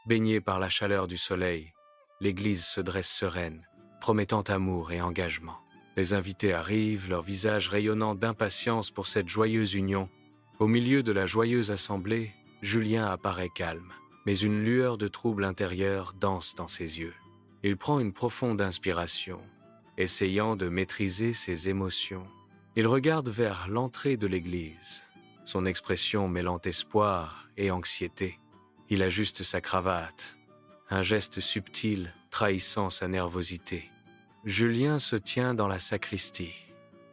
Baignée par la chaleur du soleil, l'église se dresse sereine, promettant amour et engagement. Les invités arrivent, leurs visages rayonnant d'impatience pour cette joyeuse union. Au milieu de la joyeuse assemblée, Julien apparaît calme, mais une lueur de trouble intérieur danse dans ses yeux. Il prend une profonde inspiration, essayant de maîtriser ses émotions. Il regarde vers l'entrée de l'église, son expression mêlant espoir et anxiété. Il ajuste sa cravate, un geste subtil trahissant sa nervosité. Julien se tient dans la sacristie,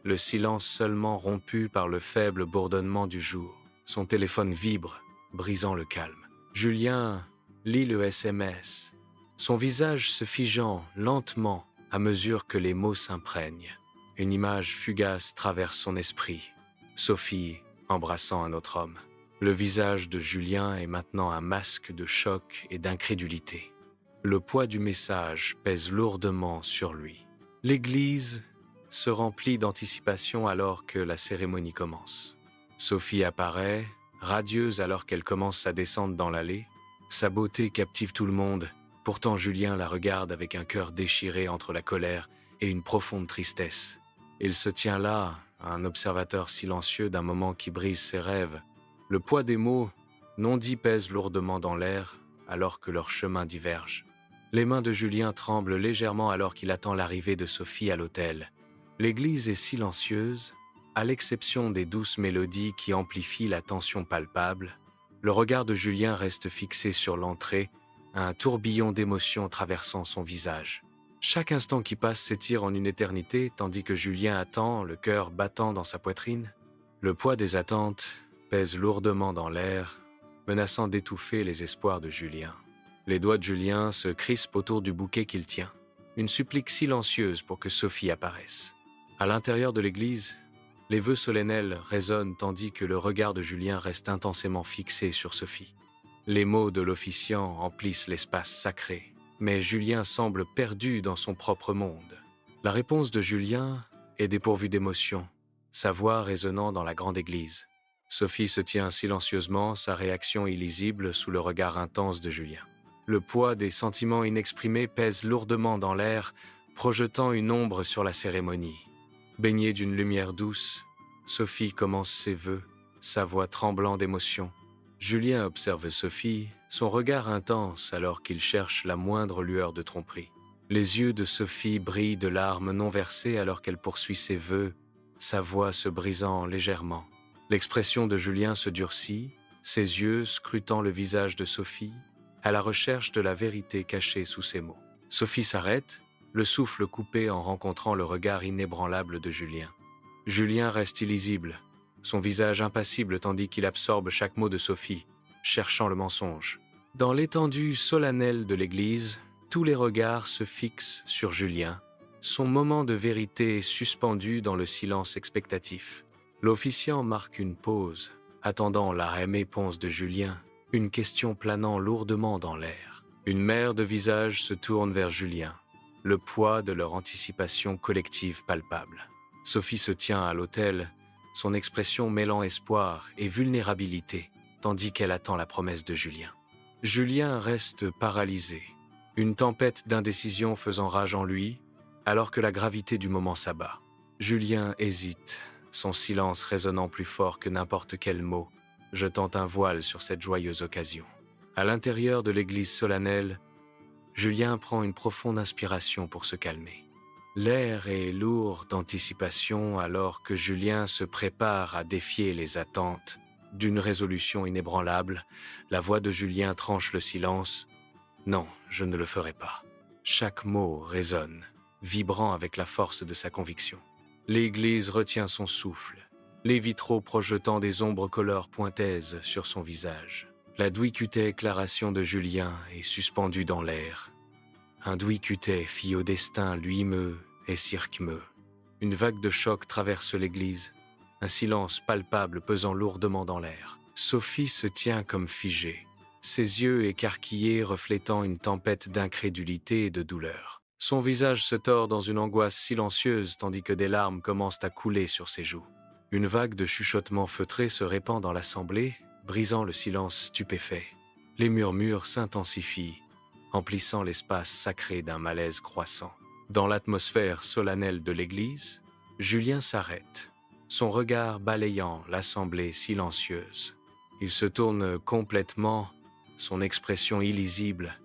le silence seulement rompu par le faible bourdonnement du jour. Son téléphone vibre, brisant le calme. Julien lit le SMS, son visage se figeant lentement à mesure que les mots s'imprègnent. Une image fugace traverse son esprit. Sophie embrassant un autre homme. Le visage de Julien est maintenant un masque de choc et d'incrédulité. Le poids du message pèse lourdement sur lui. L'église se remplit d'anticipation alors que la cérémonie commence. Sophie apparaît, radieuse alors qu'elle commence sa descente dans l'allée. Sa beauté captive tout le monde, pourtant Julien la regarde avec un cœur déchiré entre la colère et une profonde tristesse. Il se tient là, un observateur silencieux d'un moment qui brise ses rêves. Le poids des mots non dits pèse lourdement dans l'air alors que leurs chemins divergent. Les mains de Julien tremblent légèrement alors qu'il attend l'arrivée de Sophie à l'autel. L'église est silencieuse, à l'exception des douces mélodies qui amplifient la tension palpable. Le regard de Julien reste fixé sur l'entrée, un tourbillon d'émotions traversant son visage. Chaque instant qui passe s'étire en une éternité, tandis que Julien attend, le cœur battant dans sa poitrine. Le poids des attentes pèse lourdement dans l'air, menaçant d'étouffer les espoirs de Julien. Les doigts de Julien se crispent autour du bouquet qu'il tient, une supplique silencieuse pour que Sophie apparaisse. À l'intérieur de l'église, les vœux solennels résonnent tandis que le regard de Julien reste intensément fixé sur Sophie. Les mots de l'officiant emplissent l'espace sacré, mais Julien semble perdu dans son propre monde. La réponse de Julien est dépourvue d'émotion, sa voix résonnant dans la grande église. Sophie se tient silencieusement, sa réaction illisible sous le regard intense de Julien. Le poids des sentiments inexprimés pèse lourdement dans l'air, projetant une ombre sur la cérémonie. Baignée d'une lumière douce, Sophie commence ses vœux, sa voix tremblant d'émotion. Julien observe Sophie, son regard intense alors qu'il cherche la moindre lueur de tromperie. Les yeux de Sophie brillent de larmes non versées alors qu'elle poursuit ses vœux, sa voix se brisant légèrement. L'expression de Julien se durcit, ses yeux scrutant le visage de Sophie, à la recherche de la vérité cachée sous ces mots. Sophie s'arrête, le souffle coupé en rencontrant le regard inébranlable de Julien. Julien reste illisible, son visage impassible tandis qu'il absorbe chaque mot de Sophie, cherchant le mensonge. Dans l'étendue solennelle de l'église, tous les regards se fixent sur Julien, son moment de vérité est suspendu dans le silence expectatif. L'officiant marque une pause, attendant la réponse de Julien, une question planant lourdement dans l'air. Une mer de visages se tourne vers Julien, le poids de leur anticipation collective palpable. Sophie se tient à l'autel, son expression mêlant espoir et vulnérabilité, tandis qu'elle attend la promesse de Julien. Julien reste paralysé, une tempête d'indécision faisant rage en lui, alors que la gravité du moment s'abat. Julien hésite, son silence résonnant plus fort que n'importe quel mot, jetant un voile sur cette joyeuse occasion. À l'intérieur de l'église solennelle, Julien prend une profonde inspiration pour se calmer. L'air est lourd d'anticipation alors que Julien se prépare à défier les attentes d'une résolution inébranlable. La voix de Julien tranche le silence. « Non, je ne le ferai pas. » Chaque mot résonne, vibrant avec la force de sa conviction. L'église retient son souffle, les vitraux projetant des ombres color pointaises sur son visage. La douicutée éclaration de Julien est suspendue dans l'air. Un douicutée fille au destin luimeux et cirquemeux. Une vague de choc traverse l'église, un silence palpable pesant lourdement dans l'air. Sophie se tient comme figée, ses yeux écarquillés reflétant une tempête d'incrédulité et de douleur. Son visage se tord dans une angoisse silencieuse tandis que des larmes commencent à couler sur ses joues. Une vague de chuchotements feutrés se répand dans l'assemblée, brisant le silence stupéfait. Les murmures s'intensifient, emplissant l'espace sacré d'un malaise croissant. Dans l'atmosphère solennelle de l'église, Julien s'arrête, son regard balayant l'assemblée silencieuse. Il se tourne complètement, son expression illisible,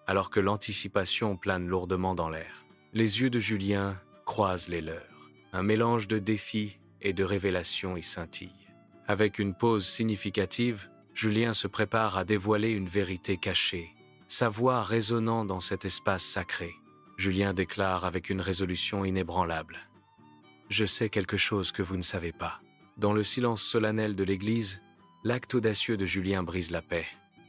alors que l'anticipation plane lourdement dans l'air. Les yeux de Julien croisent les leurs. Un mélange de défi et de révélation y scintille. Avec une pause significative, Julien se prépare à dévoiler une vérité cachée, sa voix résonnant dans cet espace sacré. Julien déclare avec une résolution inébranlable. « Je sais quelque chose que vous ne savez pas. » Dans le silence solennel de l'église, l'acte audacieux de Julien brise la paix.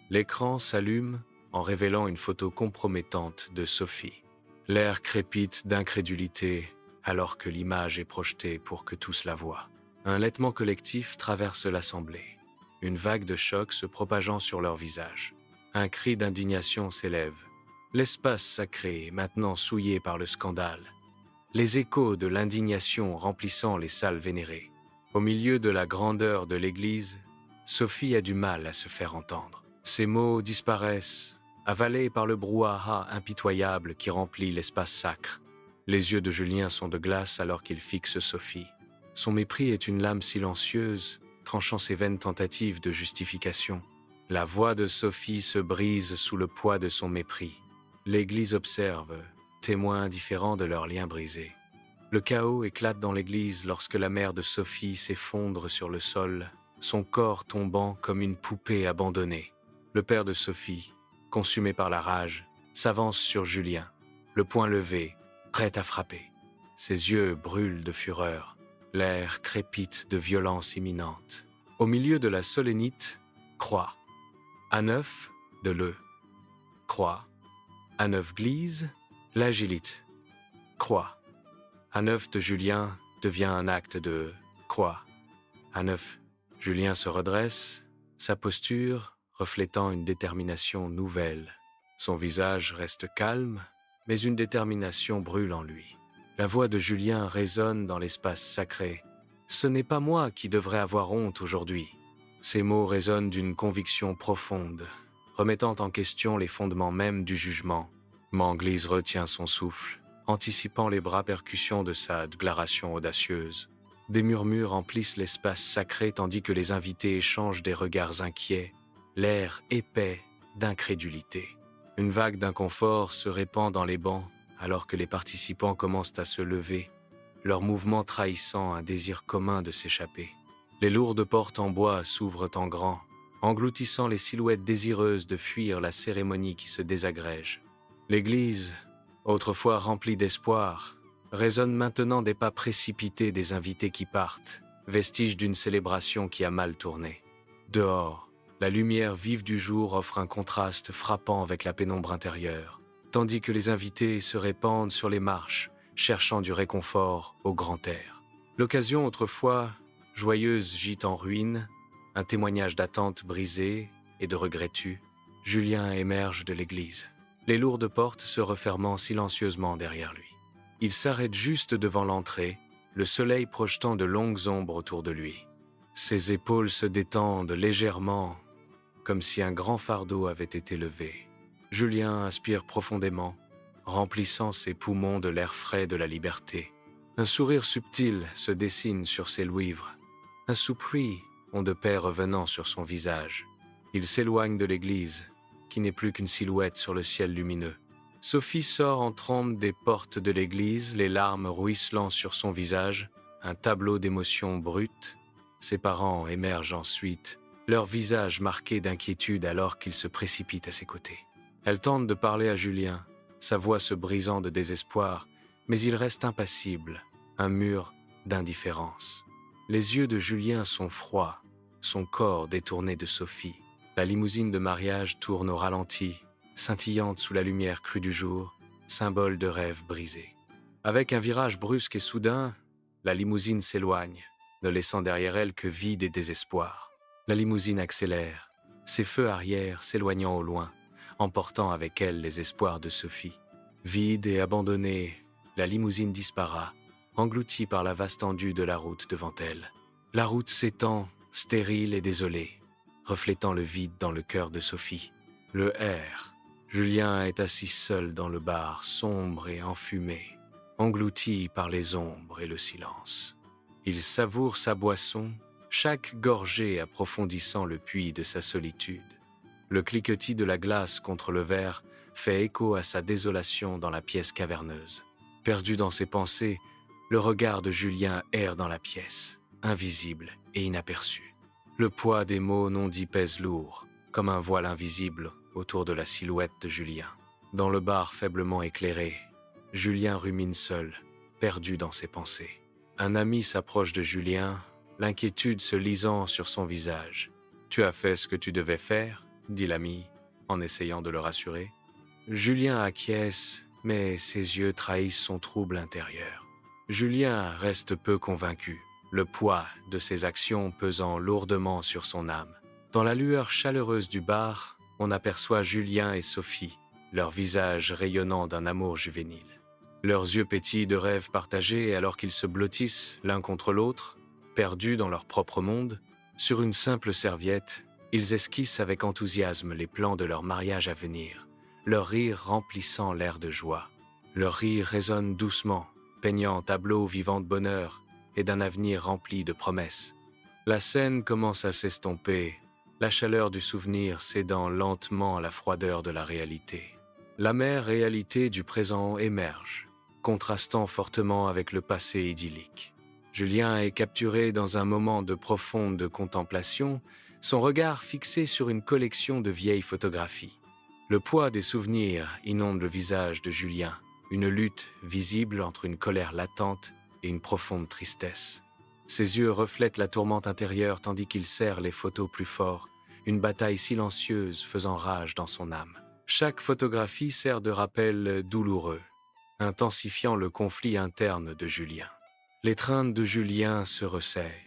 L'écran s'allume en révélant une photo compromettante de Sophie. L'air crépite d'incrédulité alors que l'image est projetée pour que tous la voient. Un laitement collectif traverse l'assemblée, une vague de choc se propageant sur leurs visages. Un cri d'indignation s'élève. L'espace sacré est maintenant souillé par le scandale. Les échos de l'indignation remplissant les salles vénérées. Au milieu de la grandeur de l'église, Sophie a du mal à se faire entendre. Ses mots disparaissent, avalés par le brouhaha impitoyable qui remplit l'espace sacre. Les yeux de Julien sont de glace alors qu'il fixe Sophie. Son mépris est une lame silencieuse, tranchant ses vaines tentatives de justification. La voix de Sophie se brise sous le poids de son mépris. L'église observe, témoin indifférent de leur lien brisé. Le chaos éclate dans l'église lorsque la mère de Sophie s'effondre sur le sol, son corps tombant comme une poupée abandonnée. Le père de Sophie, consumé par la rage, s'avance sur Julien, le poing levé, prêt à frapper. Ses yeux brûlent de fureur, l'air crépite de violence imminente. Au milieu de la solénite, croix. À neuf, de le. Croix. À neuf glise, l'agilite. Croix. À neuf de Julien devient un acte de croix. À neuf, Julien se redresse, sa posture reflétant une détermination nouvelle. Son visage reste calme, mais une détermination brûle en lui. La voix de Julien résonne dans l'espace sacré. « Ce n'est pas moi qui devrais avoir honte aujourd'hui. » Ces mots résonnent d'une conviction profonde, remettant en question les fondements mêmes du jugement. Manglise retient son souffle, anticipant les bras percussions de sa déclaration audacieuse. Des murmures emplissent l'espace sacré tandis que les invités échangent des regards inquiets, l'air épais d'incrédulité. Une vague d'inconfort se répand dans les bancs alors que les participants commencent à se lever, leur mouvement trahissant un désir commun de s'échapper. Les lourdes portes en bois s'ouvrent en grand, engloutissant les silhouettes désireuses de fuir la cérémonie qui se désagrège. L'église, autrefois remplie d'espoir, résonne maintenant des pas précipités des invités qui partent, vestige d'une célébration qui a mal tourné. Dehors, la lumière vive du jour offre un contraste frappant avec la pénombre intérieure, tandis que les invités se répandent sur les marches, cherchant du réconfort au grand air. L'occasion autrefois joyeuse gît en ruine, un témoignage d'attente brisée et de regret tu. Julien émerge de l'église, les lourdes portes se refermant silencieusement derrière lui. Il s'arrête juste devant l'entrée, le soleil projetant de longues ombres autour de lui. Ses épaules se détendent légèrement, comme si un grand fardeau avait été levé. Julien inspire profondément, remplissant ses poumons de l'air frais de la liberté. Un sourire subtil se dessine sur ses luivres. Un soupir ont de paix revenant sur son visage. Il s'éloigne de l'église, qui n'est plus qu'une silhouette sur le ciel lumineux. Sophie sort en trombe des portes de l'église, les larmes ruisselant sur son visage, un tableau d'émotions brutes. Ses parents émergent ensuite, leur visage marqué d'inquiétude alors qu'il se précipite à ses côtés. Elle tente de parler à Julien, sa voix se brisant de désespoir, mais il reste impassible, un mur d'indifférence. Les yeux de Julien sont froids, son corps détourné de Sophie. La limousine de mariage tourne au ralenti, scintillante sous la lumière crue du jour, symbole de rêve brisé. Avec un virage brusque et soudain, la limousine s'éloigne, ne laissant derrière elle que vide et désespoir. La limousine accélère, ses feux arrière s'éloignant au loin, emportant avec elle les espoirs de Sophie. Vide et abandonnée, la limousine disparaît, engloutie par la vaste étendue de la route devant elle. La route s'étend, stérile et désolée, reflétant le vide dans le cœur de Sophie. Le R. Julien est assis seul dans le bar, sombre et enfumé, englouti par les ombres et le silence. Il savoure sa boisson, chaque gorgée approfondissant le puits de sa solitude. Le cliquetis de la glace contre le verre fait écho à sa désolation dans la pièce caverneuse. Perdu dans ses pensées, le regard de Julien erre dans la pièce, invisible et inaperçu. Le poids des mots non dits pèse lourd, comme un voile invisible autour de la silhouette de Julien. Dans le bar faiblement éclairé, Julien rumine seul, perdu dans ses pensées. Un ami s'approche de Julien, l'inquiétude se lisant sur son visage. « Tu as fait ce que tu devais faire ?» dit l'ami, en essayant de le rassurer. Julien acquiesce, mais ses yeux trahissent son trouble intérieur. Julien reste peu convaincu, le poids de ses actions pesant lourdement sur son âme. Dans la lueur chaleureuse du bar, on aperçoit Julien et Sophie, leurs visages rayonnant d'un amour juvénile. Leurs yeux pétillent de rêves partagés alors qu'ils se blottissent l'un contre l'autre, perdus dans leur propre monde. Sur une simple serviette, ils esquissent avec enthousiasme les plans de leur mariage à venir, leur rire remplissant l'air de joie. Leur rire résonne doucement, peignant un tableau vivant de bonheur et d'un avenir rempli de promesses. La scène commence à s'estomper, la chaleur du souvenir cédant lentement à la froideur de la réalité. L'amère réalité du présent émerge, contrastant fortement avec le passé idyllique. Julien est capturé dans un moment de profonde contemplation, son regard fixé sur une collection de vieilles photographies. Le poids des souvenirs inonde le visage de Julien, une lutte visible entre une colère latente et une profonde tristesse. Ses yeux reflètent la tourmente intérieure tandis qu'il serre les photos plus fort, une bataille silencieuse faisant rage dans son âme. Chaque photographie sert de rappel douloureux, intensifiant le conflit interne de Julien. L'étreinte de Julien se resserre,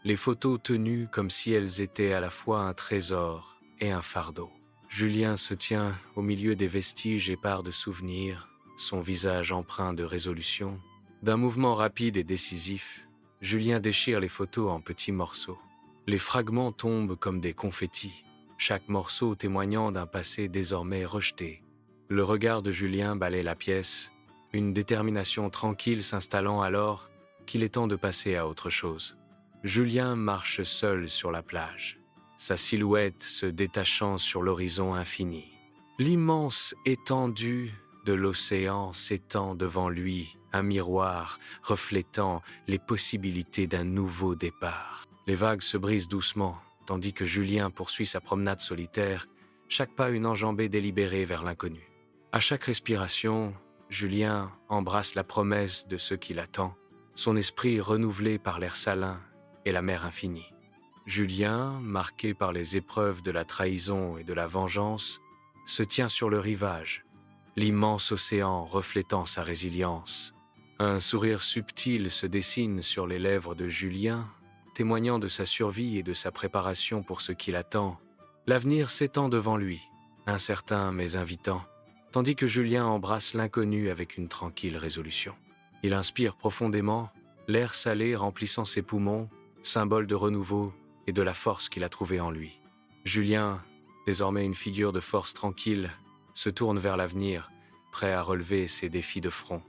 les photos tenues comme si elles étaient à la fois un trésor et un fardeau. Julien se tient au milieu des vestiges épars de souvenirs, son visage empreint de résolution. D'un mouvement rapide et décisif, Julien déchire les photos en petits morceaux. Les fragments tombent comme des confettis, chaque morceau témoignant d'un passé désormais rejeté. Le regard de Julien balaie la pièce, une détermination tranquille s'installant alors qu'il est temps de passer à autre chose. Julien marche seul sur la plage, sa silhouette se détachant sur l'horizon infini. L'immense étendue de l'océan s'étend devant lui, un miroir reflétant les possibilités d'un nouveau départ. Les vagues se brisent doucement, tandis que Julien poursuit sa promenade solitaire, chaque pas une enjambée délibérée vers l'inconnu. À chaque respiration, Julien embrasse la promesse de ce qui l'attend, son esprit renouvelé par l'air salin et la mer infinie. Julien, marqué par les épreuves de la trahison et de la vengeance, se tient sur le rivage, l'immense océan reflétant sa résilience. Un sourire subtil se dessine sur les lèvres de Julien, témoignant de sa survie et de sa préparation pour ce qui l'attend. L'avenir s'étend devant lui, incertain mais invitant, tandis que Julien embrasse l'inconnu avec une tranquille résolution. Il inspire profondément, l'air salé remplissant ses poumons, symbole de renouveau et de la force qu'il a trouvée en lui. Julien, désormais une figure de force tranquille, se tourne vers l'avenir, prêt à relever ses défis de front.